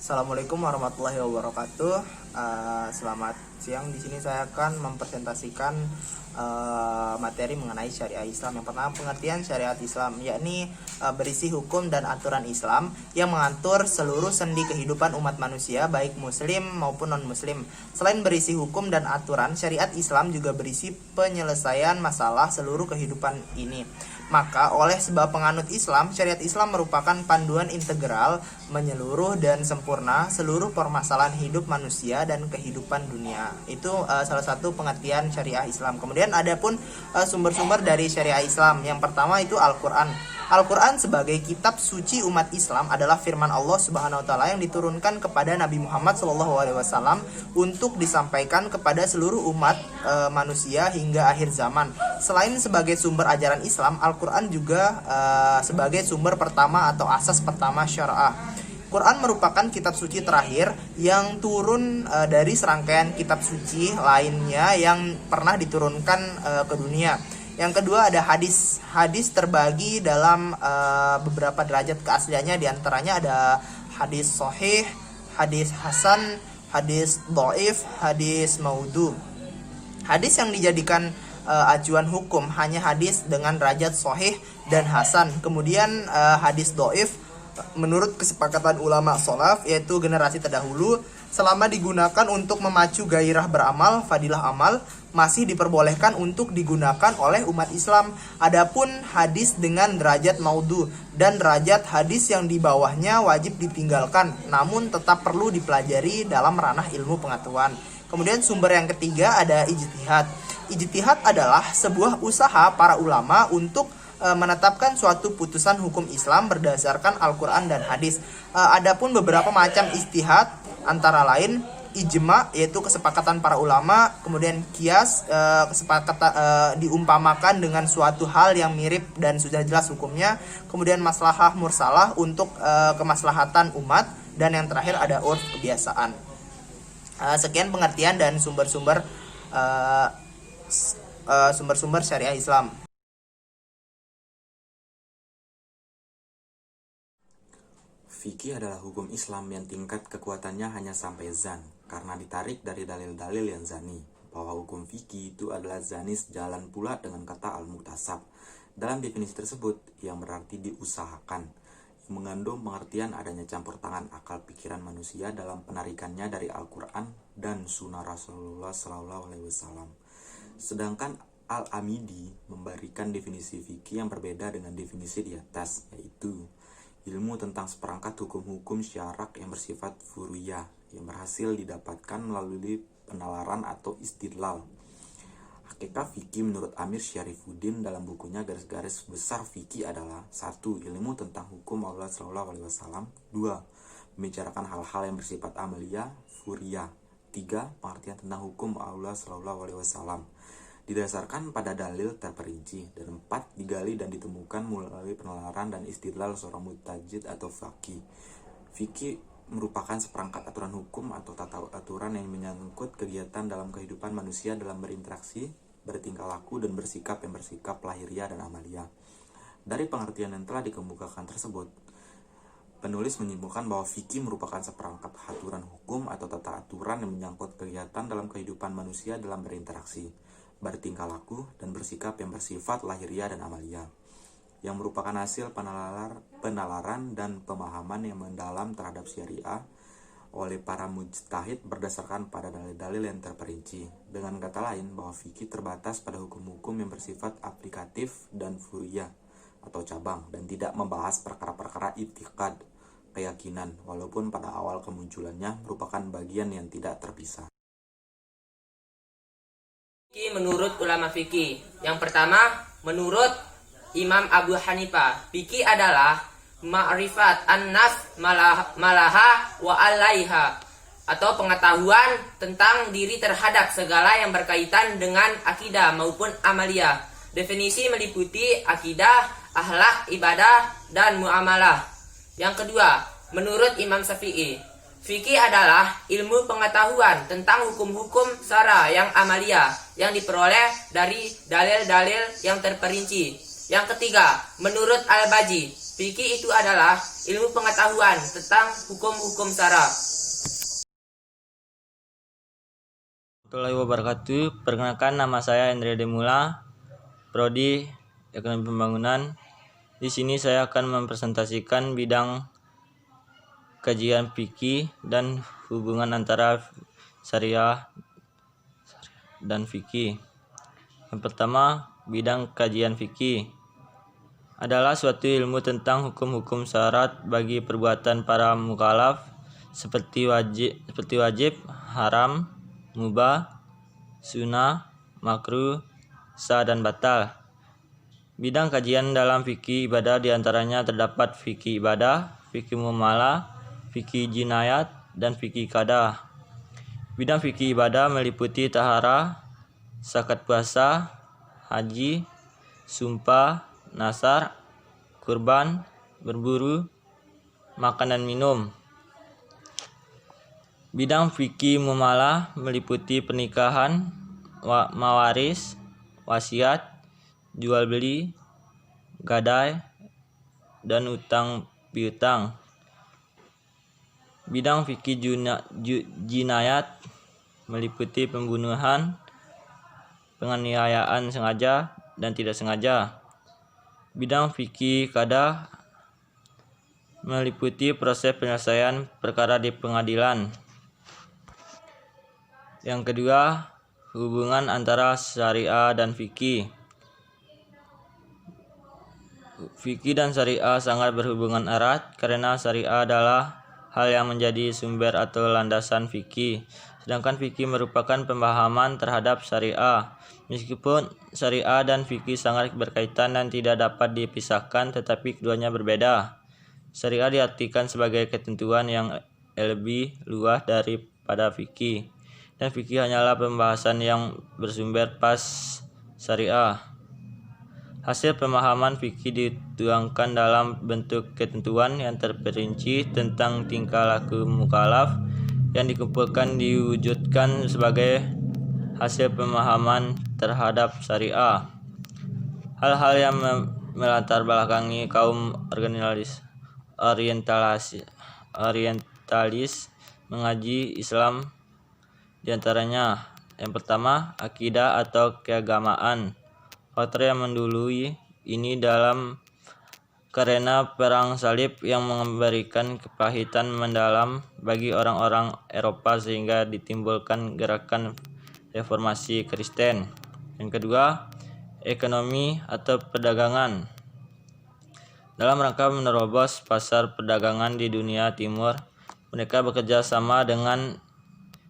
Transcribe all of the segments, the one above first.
Assalamualaikum warahmatullahi wabarakatuh. Selamat siang. Di sini saya akan mempresentasikan materi mengenai syariah Islam. Yang pertama, pengertian syariat Islam, yakni berisi hukum dan aturan Islam yang mengatur seluruh sendi kehidupan umat manusia, baik muslim maupun non-muslim. Selain berisi hukum dan aturan, syariat Islam juga berisi penyelesaian masalah seluruh kehidupan ini. Maka oleh sebab penganut Islam, syariat Islam merupakan panduan integral, menyeluruh dan sempurna seluruh permasalahan hidup manusia dan kehidupan dunia. Itu salah satu pengertian syariah Islam. Kemudian ada pun sumber-sumber dari syariah Islam. Yang pertama itu Al-Quran. Al-Quran sebagai kitab suci umat Islam adalah firman Allah Subhanahu wa taala yang diturunkan kepada Nabi Muhammad SAW untuk disampaikan kepada seluruh umat manusia hingga akhir zaman. Selain sebagai sumber ajaran Islam, Al-Quran juga sebagai sumber pertama atau asas pertama syariah. Quran merupakan kitab suci terakhir yang turun dari serangkaian kitab suci lainnya yang pernah diturunkan ke dunia. Yang kedua ada hadis. Hadis terbagi dalam beberapa derajat keasliannya. Di antaranya ada hadis sahih, hadis hasan, hadis dhaif, hadis maudhu. Hadis yang dijadikan acuan hukum hanya hadis dengan derajat sahih dan hasan. Kemudian hadis dhaif menurut kesepakatan ulama salaf, yaitu generasi terdahulu, selama digunakan untuk memacu gairah beramal, fadilah amal, masih diperbolehkan untuk digunakan oleh umat Islam. Adapun hadis dengan derajat maudhu dan derajat hadis yang di bawahnya wajib ditinggalkan, namun tetap perlu dipelajari dalam ranah ilmu pengetahuan. Kemudian sumber yang ketiga ada ijtihad. Ijtihad adalah sebuah usaha para ulama untuk menetapkan suatu putusan hukum Islam berdasarkan Al-Quran dan hadis. Adapun beberapa macam ijtihad antara lain ijma, yaitu kesepakatan para ulama. Kemudian kias, kesepakatan diumpamakan dengan suatu hal yang mirip dan sudah jelas hukumnya. Kemudian maslahah mursalah untuk kemaslahatan umat. Dan yang terakhir ada urf, kebiasaan. Sekian pengertian dan sumber-sumber syariah Islam. Fikih adalah hukum Islam yang tingkat kekuatannya hanya sampai zan, karena ditarik dari dalil-dalil yang zani. Bahwa hukum fikih itu adalah zani sejalan pula dengan kata al-muktasab. Dalam definisi tersebut, yang berarti diusahakan, yang mengandung pengertian adanya campur tangan akal pikiran manusia dalam penarikannya dari Al-Quran dan Sunnah Rasulullah SAW. Sedangkan Al-Amidi memberikan definisi fikih yang berbeda dengan definisi di atas, yaitu ilmu tentang seperangkat hukum-hukum syarak yang bersifat furu'iyah yang berhasil didapatkan melalui penalaran atau istidlal. Hakikat fikih menurut Amir Syarifuddin dalam bukunya Garis-garis Besar Fikih adalah 1. Ilmu tentang hukum Allah SAW. 2. Membicarakan hal-hal yang bersifat amaliyah, furu'iyah. 3. Pengertian tentang hukum Allah SAW didasarkan pada dalil terperinci. Dan 4. Digali dan ditemukan melalui penalaran dan istidlal seorang mujtahid atau faqih. Fikih merupakan seperangkat aturan hukum atau tata aturan yang menyangkut kegiatan dalam kehidupan manusia dalam berinteraksi, bertingkah laku, dan bersikap yang bersikap lahiriah dan amaliyah. Dari pengertian yang telah dikemukakan tersebut, penulis menyimpulkan bahwa fikih merupakan seperangkat aturan hukum atau tata aturan yang menyangkut kegiatan dalam kehidupan manusia dalam berinteraksi, bertingkah laku, dan bersikap yang bersifat lahiriah dan amaliyah, yang merupakan hasil penalaran dan pemahaman yang mendalam terhadap syariah oleh para mujtahid berdasarkan pada dalil-dalil yang terperinci. Dengan kata lain, bahwa fikih terbatas pada hukum-hukum yang bersifat aplikatif dan furu'iyah atau cabang, dan tidak membahas perkara-perkara i'tiqad, keyakinan, walaupun pada awal kemunculannya merupakan bagian yang tidak terpisah. Fikih menurut ulama fikih. Yang pertama, menurut Imam Abu Hanifah, fikih adalah ma'rifat an-nafs malaha wa alaiha, atau pengetahuan tentang diri terhadap segala yang berkaitan dengan akidah maupun amaliyah. Definisi meliputi akidah, akhlak, ibadah, dan muamalah. Yang kedua, menurut Imam Syafi'i, fikih adalah ilmu pengetahuan tentang hukum-hukum syara yang amaliyah yang diperoleh dari dalil-dalil yang terperinci. Yang ketiga, menurut Al-Baji, Fikih itu adalah ilmu pengetahuan tentang hukum-hukum syara. Warahmatullahi wabarakatuh. Perkenalkan, nama saya Indra Demula, Prodi Ekonomi Pembangunan. Di sini saya akan mempresentasikan bidang kajian fikih dan hubungan antara syariah dan fikih. Yang pertama, bidang kajian fikih adalah suatu ilmu tentang hukum-hukum syarat bagi perbuatan para mukallaf seperti wajib, haram, mubah, sunnah, makruh, sah dan batal. Bidang kajian dalam fikih ibadah diantaranya terdapat fikih ibadah, fikih muamalah, fikih jinayat, dan fikih qadah. Bidang fikih ibadah meliputi taharah, zakat puasa, haji, sumpah, nasar, kurban, berburu, makan dan minum. Bidang fikih muamalah meliputi pernikahan, mawaris, wasiat, jual beli, gadai, dan utang piutang. Bidang fikih jinayat meliputi pembunuhan, penganiayaan sengaja dan tidak sengaja. Bidang fikih qadah meliputi proses penyelesaian perkara di pengadilan. Yang kedua, hubungan antara syariah dan fikih. Fikih dan syariah sangat berhubungan erat karena syariah adalah hal yang menjadi sumber atau landasan fikih, sedangkan fikih merupakan pemahaman terhadap syariah. Meskipun syariah dan fikih sangat berkaitan dan tidak dapat dipisahkan, tetapi keduanya berbeda. Syariah diartikan sebagai ketentuan yang lebih luas daripada fikih, dan fikih hanyalah pembahasan yang bersumber pas syariah. Hasil pemahaman fikih dituangkan dalam bentuk ketentuan yang terperinci tentang tingkah laku mukallaf yang dikumpulkan diwujudkan sebagai hasil pemahaman terhadap syariah. Hal-hal yang melatar belakangi kaum orientalis mengaji Islam diantaranya, yang pertama, akidah atau keagamaan. Faktor yang mendului ini dalam karena perang salib yang memberikan kepahitan mendalam bagi orang-orang Eropa sehingga ditimbulkan gerakan reformasi Kristen. Yang kedua, ekonomi atau perdagangan. Dalam rangka menerobos pasar perdagangan di dunia timur, mereka bekerja sama dengan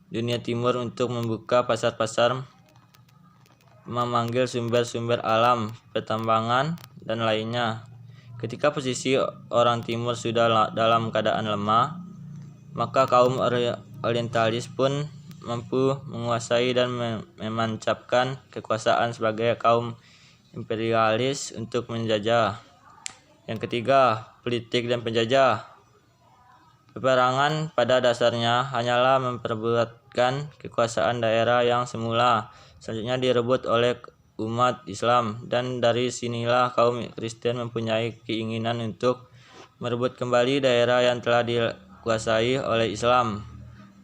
dunia timur untuk membuka pasar-pasar, memanggil sumber-sumber alam, pertambangan, dan lainnya. Ketika posisi orang timur sudah dalam keadaan lemah, maka kaum orientalis pun mampu menguasai dan memancapkan kekuasaan sebagai kaum imperialis untuk menjajah. Yang ketiga, politik dan penjajah. Peperangan pada dasarnya hanyalah memperebutkan kekuasaan daerah yang semula selanjutnya direbut oleh umat Islam, dan dari sinilah kaum Kristen mempunyai keinginan untuk merebut kembali daerah yang telah dikuasai oleh Islam.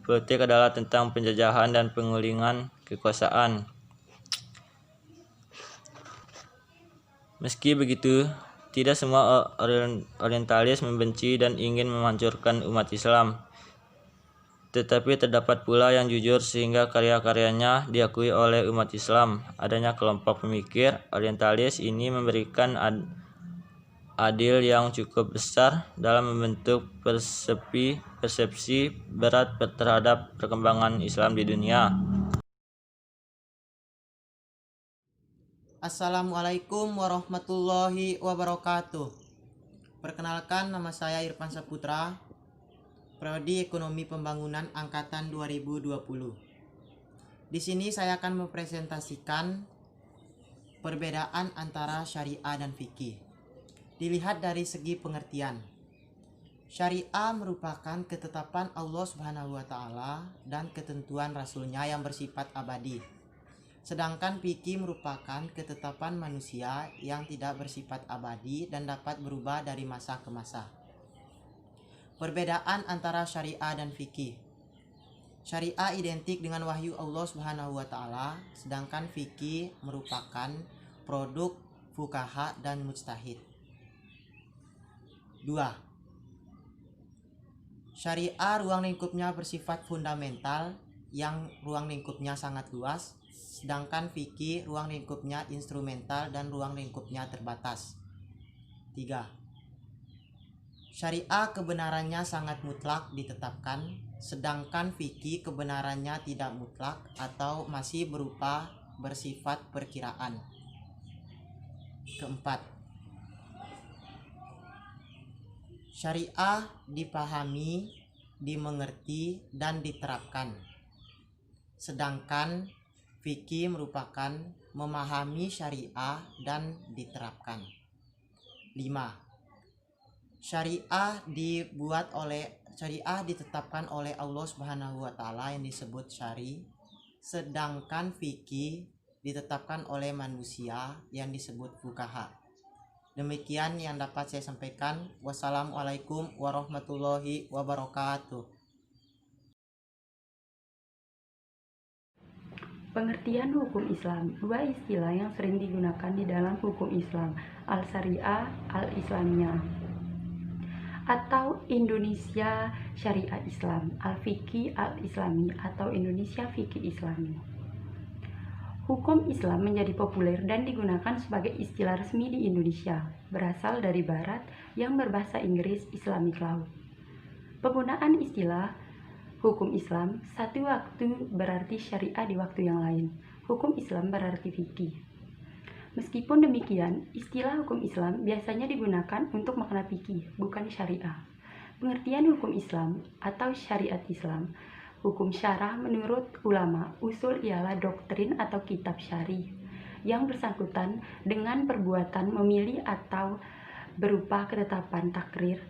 Politik adalah tentang penjajahan dan pengulingan kekuasaan. Meski begitu, tidak semua orientalis membenci dan ingin menghancurkan umat Islam. Tetapi terdapat pula yang jujur sehingga karya-karyanya diakui oleh umat Islam. Adanya kelompok pemikir orientalis ini memberikan adil yang cukup besar dalam membentuk persepsi berat terhadap perkembangan Islam di dunia. Assalamualaikum warahmatullahi wabarakatuh. Perkenalkan, nama saya Irfan Saputra, Prodi Ekonomi Pembangunan Angkatan 2020. Di sini saya akan mempresentasikan perbedaan antara syariah dan fikih. Dilihat dari segi pengertian. Syariah merupakan ketetapan Allah Subhanahu wa taala dan ketentuan Rasul-Nya yang bersifat abadi. Sedangkan fikih merupakan ketetapan manusia yang tidak bersifat abadi dan dapat berubah dari masa ke masa. Perbedaan antara syariah dan fikih. Syariah identik dengan wahyu Allah Subhanahu wa taala, sedangkan fikih merupakan produk fuqaha dan mujtahid. 2. Syariah ruang lingkupnya bersifat fundamental yang ruang lingkupnya sangat luas, sedangkan fikih ruang lingkupnya instrumental dan ruang lingkupnya terbatas. 3. Syariah kebenarannya sangat mutlak ditetapkan, sedangkan fikih kebenarannya tidak mutlak atau masih bersifat perkiraan. Keempat, syariah dipahami, dimengerti, dan diterapkan, sedangkan fikih merupakan memahami syariah dan diterapkan. 5. Syariah ditetapkan oleh Allah Subhanahu wa taala yang disebut syari, sedangkan fikih ditetapkan oleh manusia yang disebut fuqaha. Demikian yang dapat saya sampaikan. Wassalamualaikum warahmatullahi wabarakatuh. Pengertian hukum Islam. Dua istilah yang sering digunakan di dalam hukum Islam, al-syariah, al-islamiyah, atau Indonesia Syariah Islam, al-fiqih al-islami, atau Indonesia fikih islami. Hukum Islam menjadi populer dan digunakan sebagai istilah resmi di Indonesia, berasal dari Barat yang berbahasa Inggris Islamic Law. Penggunaan istilah hukum Islam satu waktu berarti syariah di waktu yang lain. Hukum Islam berarti fikih. Meskipun demikian, istilah hukum Islam biasanya digunakan untuk makna fikih, bukan syariah. Pengertian hukum Islam atau syariat Islam. Hukum syarah menurut ulama usul ialah doktrin atau kitab syari yang bersangkutan dengan perbuatan memilih atau berupa ketetapan takrir,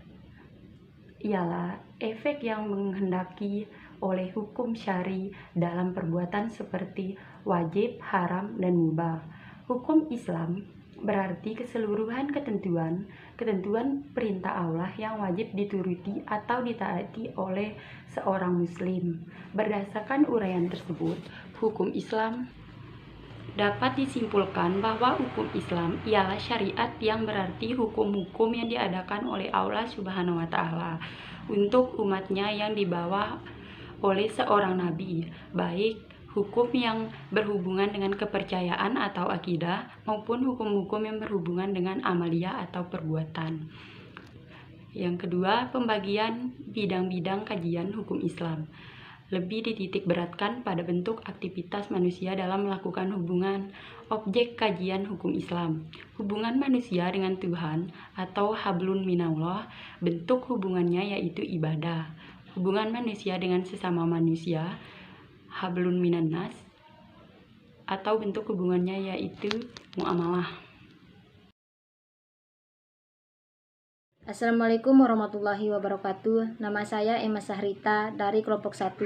ialah efek yang menghendaki oleh hukum syari dalam perbuatan seperti wajib, haram, dan mubah. Hukum Islam berarti keseluruhan ketentuan perintah Allah yang wajib dituruti atau ditaati oleh seorang muslim. Berdasarkan uraian tersebut, hukum Islam dapat disimpulkan bahwa hukum Islam ialah syariat yang berarti hukum-hukum yang diadakan oleh Allah Subhanahu wa taala untuk umatnya yang dibawa oleh seorang nabi, baik hukum yang berhubungan dengan kepercayaan atau akidah maupun hukum-hukum yang berhubungan dengan amalia atau perbuatan. Yang kedua, pembagian bidang-bidang kajian hukum Islam. Lebih dititik beratkan pada bentuk aktivitas manusia dalam melakukan hubungan objek kajian hukum Islam. Hubungan manusia dengan Tuhan atau hablun minallah, bentuk hubungannya yaitu ibadah. Hubungan manusia dengan sesama manusia, hablun minannas, atau bentuk hubungannya yaitu muamalah. Assalamualaikum warahmatullahi wabarakatuh. Nama saya Emma Sahrita dari kelompok 1.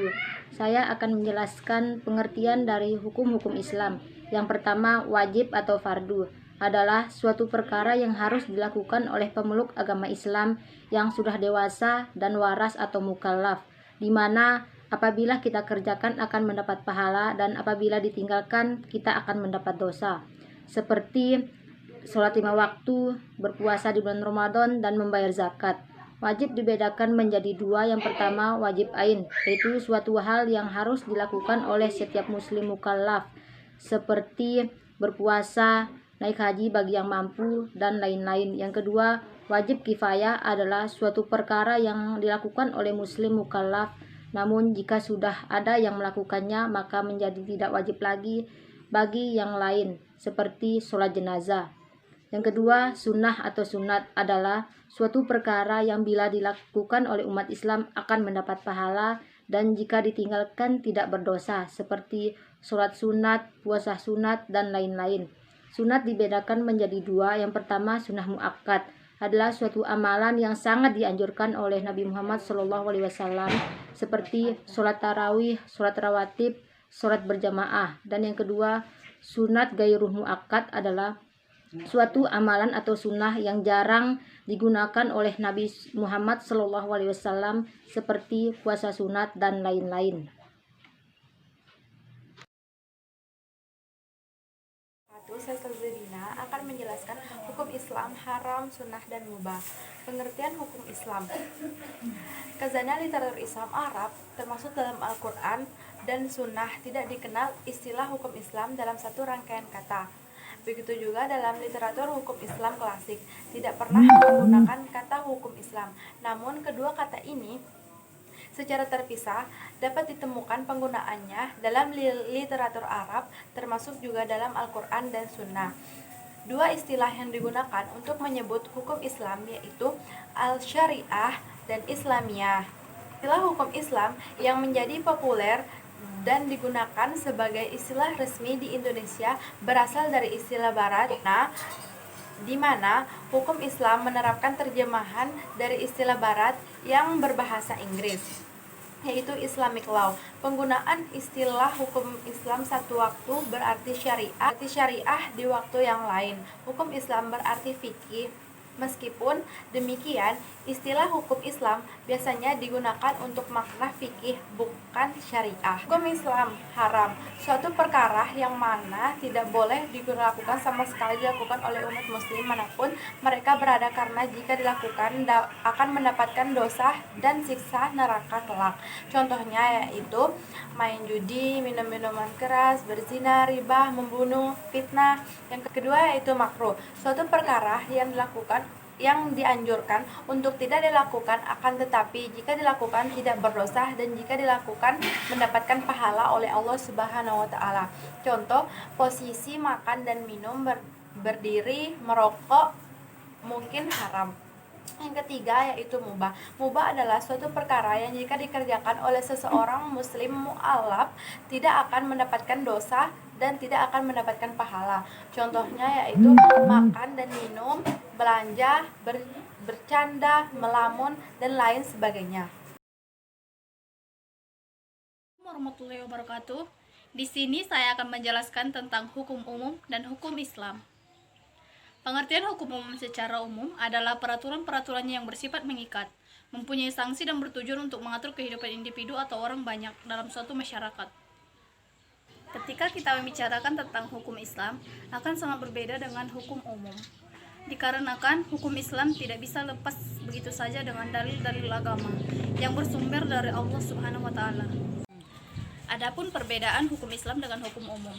Saya akan menjelaskan pengertian dari hukum-hukum Islam. Yang pertama, wajib atau fardu adalah suatu perkara yang harus dilakukan oleh pemeluk agama Islam yang sudah dewasa dan waras atau mukallaf, di mana apabila kita kerjakan akan mendapat pahala dan apabila ditinggalkan kita akan mendapat dosa. Seperti sholat 5 waktu, berpuasa di bulan Ramadan, dan membayar zakat. Wajib dibedakan menjadi dua. Yang pertama, wajib ain, yaitu suatu hal yang harus dilakukan oleh setiap muslim mukallaf, seperti berpuasa, naik haji bagi yang mampu, dan lain-lain. Yang kedua, wajib kifayah adalah suatu perkara yang dilakukan oleh muslim mukallaf, namun jika sudah ada yang melakukannya maka menjadi tidak wajib lagi bagi yang lain, seperti sholat jenazah. Yang kedua, sunnah atau sunat adalah suatu perkara yang bila dilakukan oleh umat Islam akan mendapat pahala dan jika ditinggalkan tidak berdosa, seperti sholat sunat, puasa sunat, dan lain-lain. Sunat dibedakan menjadi dua. Yang pertama, sunnah muakkad adalah suatu amalan yang sangat dianjurkan oleh Nabi Muhammad SAW, seperti sholat tarawih, sholat rawatib, sholat berjamaah. Dan yang kedua, Sunat gairuh muakkad adalah suatu amalan atau sunnah yang jarang digunakan oleh Nabi Muhammad SAW seperti puasa sunat dan lain-lain. Saya Zedina akan menjelaskan hukum Islam, haram, sunnah, dan mubah. Pengertian hukum Islam. Khazanah literatur Islam Arab termasuk dalam Al-Quran dan sunnah tidak dikenal istilah hukum Islam dalam satu rangkaian kata. Begitu juga dalam literatur hukum Islam klasik tidak pernah menggunakan kata hukum Islam. Namun kedua kata ini secara terpisah dapat ditemukan penggunaannya dalam literatur Arab termasuk juga dalam Al-Quran dan Sunnah. Dua istilah yang digunakan untuk menyebut hukum Islam yaitu Al-Syariah dan Islamiyah. Istilah hukum Islam yang menjadi populer dan digunakan sebagai istilah resmi di Indonesia berasal dari istilah Barat, di mana hukum Islam menerapkan terjemahan dari istilah Barat yang berbahasa Inggris, yaitu Islamic law. Penggunaan istilah hukum Islam satu waktu berarti syariah di waktu yang lain. Hukum Islam berarti fikih. Meskipun demikian, istilah hukum Islam biasanya digunakan untuk makna fikih, bukan syariah. Hukum Islam haram, suatu perkara yang mana tidak boleh dilakukan sama sekali dilakukan oleh umat muslim manapun mereka berada, karena jika dilakukan akan mendapatkan dosa dan siksa neraka kelak. Contohnya yaitu main judi, minum minuman keras, berzina, riba, membunuh, fitnah. Yang kedua yaitu makruh, suatu perkara yang dianjurkan untuk tidak dilakukan, akan tetapi jika dilakukan tidak berdosa dan jika dilakukan mendapatkan pahala oleh Allah Subhanahu wa taala. Contoh, posisi makan dan minum, berdiri, merokok mungkin haram. Yang ketiga yaitu mubah. Mubah adalah suatu perkara yang jika dikerjakan oleh seseorang muslim mu'alaf tidak akan mendapatkan dosa dan tidak akan mendapatkan pahala. Contohnya yaitu makan dan minum, belanja, bercanda, melamun, dan lain sebagainya. Warahmatullahi wabarakatuh. Di sini saya akan menjelaskan tentang hukum umum dan hukum Islam. Pengertian hukum umum secara umum adalah peraturan-peraturan yang bersifat mengikat, mempunyai sanksi dan bertujuan untuk mengatur kehidupan individu atau orang banyak dalam suatu masyarakat. Ketika kita membicarakan tentang hukum Islam, akan sangat berbeda dengan hukum umum. Dikarenakan hukum Islam tidak bisa lepas begitu saja dengan dalil-dalil agama yang bersumber dari Allah Subhanahu wa taala. Adapun perbedaan hukum Islam dengan hukum umum.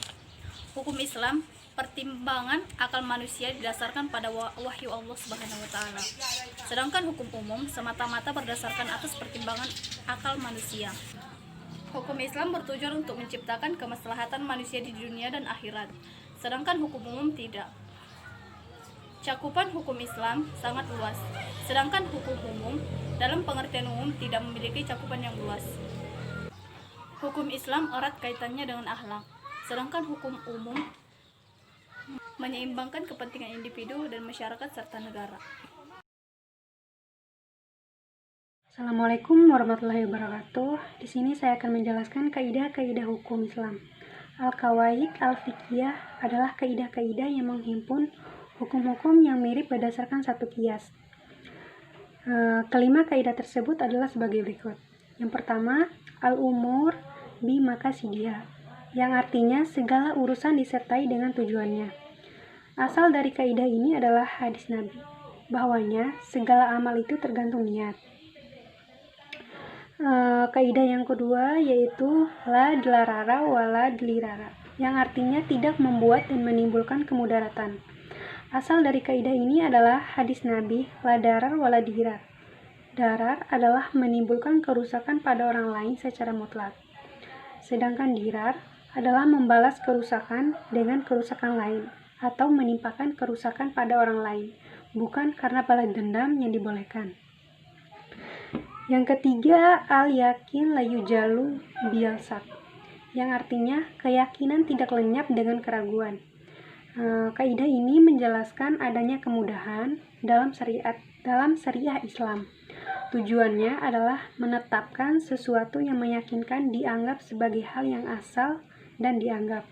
Hukum Islam, pertimbangan akal manusia didasarkan pada wahyu Allah Subhanahu wa taala. Sedangkan hukum umum semata-mata berdasarkan atas pertimbangan akal manusia. Hukum Islam bertujuan untuk menciptakan kemaslahatan manusia di dunia dan akhirat, sedangkan hukum umum tidak. Cakupan hukum Islam sangat luas, sedangkan hukum umum dalam pengertian umum tidak memiliki cakupan yang luas. Hukum Islam erat kaitannya dengan akhlak, sedangkan hukum umum menyeimbangkan kepentingan individu dan masyarakat serta negara. Assalamualaikum warahmatullahi wabarakatuh. Di sini saya akan menjelaskan kaidah-kaidah hukum Islam. Al-Qawaid al-Fiqhiyah adalah kaidah-kaidah yang menghimpun hukum-hukum yang mirip berdasarkan satu kias. Kelima kaidah tersebut adalah sebagai berikut. Yang pertama, al-umur bi maqasidiha, yang artinya segala urusan disertai dengan tujuannya. Asal dari kaidah ini adalah hadis Nabi, bahwanya segala amal itu tergantung niat. Kaidah yang kedua yaitu la dilarara wala dilirara, yang artinya tidak membuat dan menimbulkan kemudaratan. Asal dari kaidah ini adalah hadis Nabi, la darar wala dirar. Darar adalah menimbulkan kerusakan pada orang lain secara mutlak, sedangkan dirar adalah membalas kerusakan dengan kerusakan lain atau menimpakan kerusakan pada orang lain, bukan karena balas dendam yang dibolehkan. Yang ketiga, al-yakin la yujalu bil syak, yang artinya keyakinan tidak lenyap dengan keraguan. Kaidah ini menjelaskan adanya kemudahan dalam syariah Islam. Tujuannya adalah menetapkan sesuatu yang meyakinkan dianggap sebagai hal yang asal dan dianggap.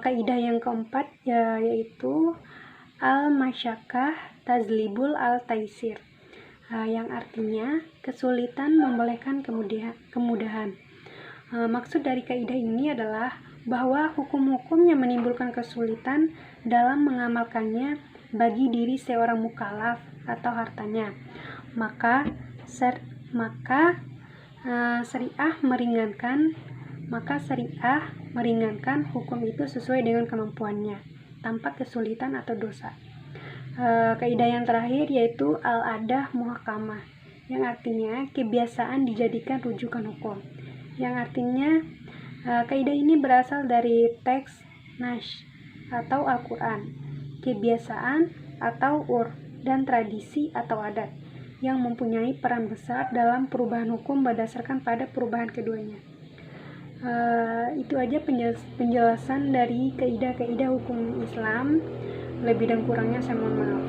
Kaidah yang keempat yaitu al-masyakkah tazlibul al-taisir, yang artinya kesulitan membolehkan kemudahan. Maksud dari kaidah ini adalah bahwa hukum-hukum yang menimbulkan kesulitan dalam mengamalkannya bagi diri seorang mukallaf atau hartanya, maka syariah meringankan hukum itu sesuai dengan kemampuannya tanpa kesulitan atau dosa. Kaidah yang terakhir yaitu al-adah muhakamah, yang artinya kebiasaan dijadikan rujukan hukum, yang artinya kaidah ini berasal dari teks Nash atau Al-Quran, kebiasaan atau dan tradisi atau adat yang mempunyai peran besar dalam perubahan hukum berdasarkan pada perubahan keduanya. Itu aja penjelasan dari kaidah-kaidah hukum Islam. Lebih dan kurangnya saya mohon maaf.